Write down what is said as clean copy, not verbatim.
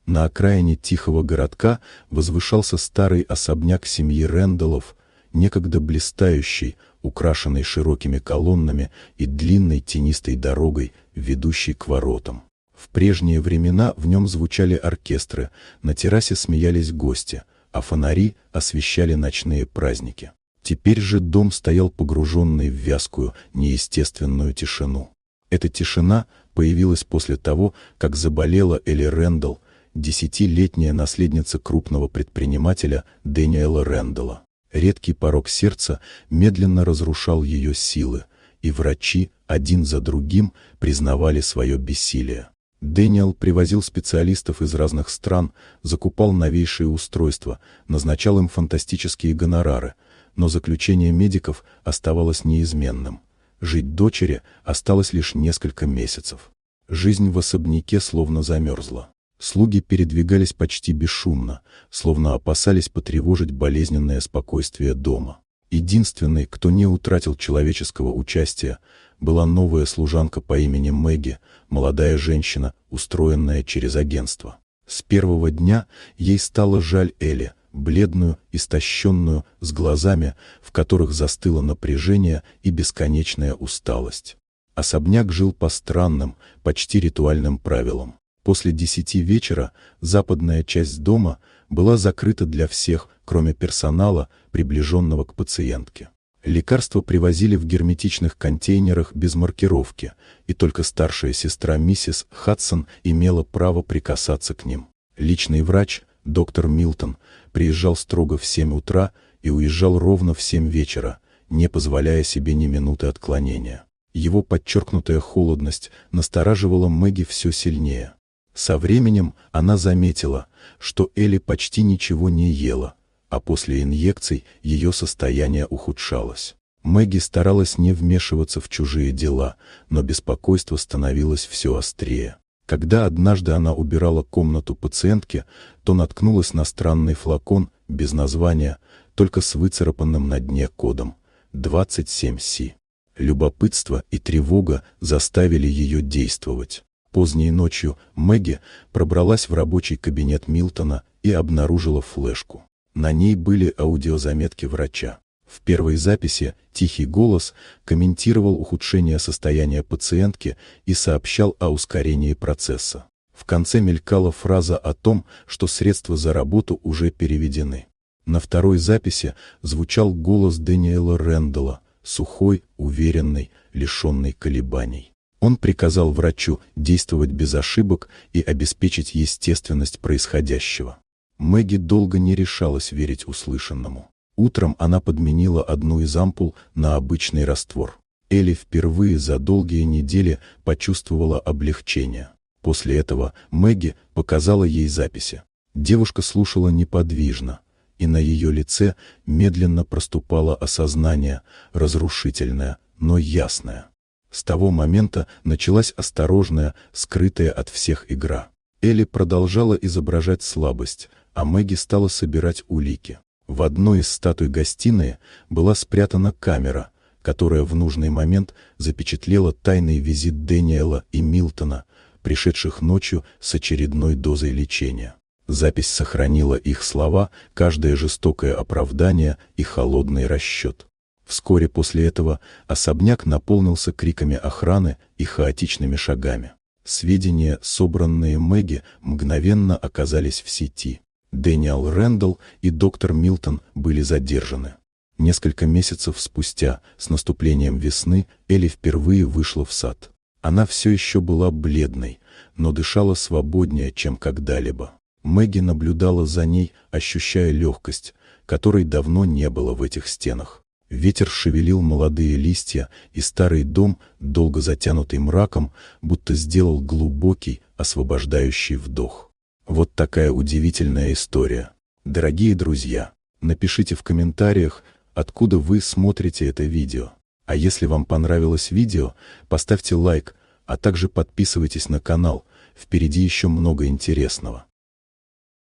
На окраине тихого городка возвышался старый особняк семьи Рэндаллов, некогда блистающий, украшенный широкими колоннами и длинной тенистой дорогой, ведущей к воротам. В прежние времена в нем звучали оркестры, на террасе смеялись гости, а фонари освещали ночные праздники. Теперь же дом стоял погруженный в вязкую, неестественную тишину. Эта тишина появилась после того, как заболела Элли Рэндалл, 10-летняя наследница крупного предпринимателя Дэниела Рэндалла. Редкий порок сердца медленно разрушал ее силы, и врачи один за другим признавали свое бессилие. Дэниел привозил специалистов из разных стран, закупал новейшие устройства, назначал им фантастические гонорары, но заключение медиков оставалось неизменным. Жить дочери осталось лишь несколько месяцев. Жизнь в особняке словно замерзла. Слуги передвигались почти бесшумно, словно опасались потревожить болезненное спокойствие дома. Единственной, кто не утратил человеческого участия, была новая служанка по имени Мэгги, молодая женщина, устроенная через агентство. С первого дня ей стало жаль Элли, бледную, истощенную, с глазами, в которых застыло напряжение и бесконечная усталость. Особняк жил по странным, почти ритуальным правилам. После 10 вечера западная часть дома была закрыта для всех, кроме персонала, приближенного к пациентке. Лекарства привозили в герметичных контейнерах без маркировки, и только старшая сестра миссис Хадсон имела право прикасаться к ним. Личный врач, доктор Милтон, приезжал строго в 7 утра и уезжал ровно в 7 вечера, не позволяя себе ни минуты отклонения. Его подчеркнутая холодность настораживала Мэгги все сильнее. Со временем она заметила, что Элли почти ничего не ела, а после инъекций ее состояние ухудшалось. Мэгги старалась не вмешиваться в чужие дела, но беспокойство становилось все острее. Когда однажды она убирала комнату пациентки, то наткнулась на странный флакон без названия, только с выцарапанным на дне кодом 27C. Любопытство и тревога заставили ее действовать. Поздней ночью Мэгги пробралась в рабочий кабинет Милтона и обнаружила флешку. На ней были аудиозаметки врача. В первой записи тихий голос комментировал ухудшение состояния пациентки и сообщал о ускорении процесса. В конце мелькала фраза о том, что средства за работу уже переведены. На второй записи звучал голос Дэниела Рэндалла, сухой, уверенный, лишенный колебаний. Он приказал врачу действовать без ошибок и обеспечить естественность происходящего. Мэгги долго не решалась верить услышанному. Утром она подменила одну из ампул на обычный раствор. Элли впервые за долгие недели почувствовала облегчение. После этого Мэгги показала ей записи. Девушка слушала неподвижно, и на ее лице медленно проступало осознание, разрушительное, но ясное. С того момента началась осторожная, скрытая от всех игра. Элли продолжала изображать слабость, а Мэгги стала собирать улики. В одной из статуй гостиной была спрятана камера, которая в нужный момент запечатлела тайный визит Дэниела и Милтона, пришедших ночью с очередной дозой лечения. Запись сохранила их слова, каждое жестокое оправдание и холодный расчет. Вскоре после этого особняк наполнился криками охраны и хаотичными шагами. Сведения, собранные Мэгги, мгновенно оказались в сети. Дэниел Рэндалл и доктор Милтон были задержаны. Несколько месяцев спустя, с наступлением весны, Элли впервые вышла в сад. Она все еще была бледной, но дышала свободнее, чем когда-либо. Мэгги наблюдала за ней, ощущая легкость, которой давно не было в этих стенах. Ветер шевелил молодые листья, и старый дом, долго затянутый мраком, будто сделал глубокий, освобождающий вдох. Вот такая удивительная история. Дорогие друзья, напишите в комментариях, откуда вы смотрите это видео. А если вам понравилось видео, поставьте лайк, а также подписывайтесь на канал, впереди еще много интересного.